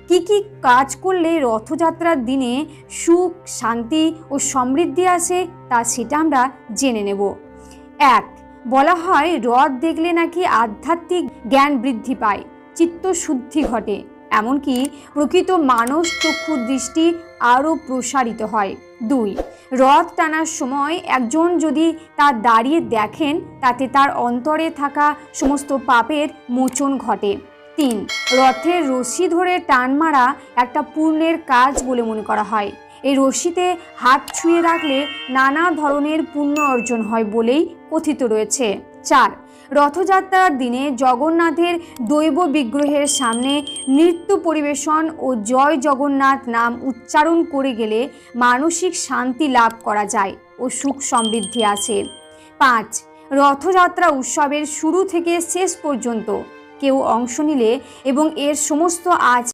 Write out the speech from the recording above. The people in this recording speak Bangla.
কি কি কাজ করলে রথযাত্রার দিনে সুখ, শান্তি ও সমৃদ্ধি আসে তা সেটা আমরা জেনে নেব। 1. বলা হয় রথ দেখলে নাকি আধ্যাত্মিক জ্ঞান বৃদ্ধি পায়, চিত্তশুদ্ধি ঘটে, এমনকি প্রকৃত মানস চক্ষু দৃষ্টি আরও প্রসারিত হয়। 2. রথ টানার সময় একজন যদি তা দাঁড়িয়ে দেখেন তাতে তার অন্তরে থাকা সমস্ত পাপের মোচন ঘটে। 3. রথের রশি ধরে টান মারা একটা পুণ্যের কাজ বলে মনে করা হয়। এই রশিতে হাত ছুঁয়ে রাখলে নানা ধরনের পুণ্য অর্জন হয় বলেই কথিত রয়েছে। 4. রথযাত্রার দিনে জগন্নাথের দৈব বিগ্রহের সামনে নৃত্য পরিবেশন ও জয় জগন্নাথ নাম উচ্চারণ করে গেলে মানসিক শান্তি লাভ করা যায় ও সুখ সমৃদ্ধি আসে। 5. রথযাত্রা উৎসবের শুরু থেকে শেষ পর্যন্ত কেউ অংশ নিলে এবং এর সমস্ত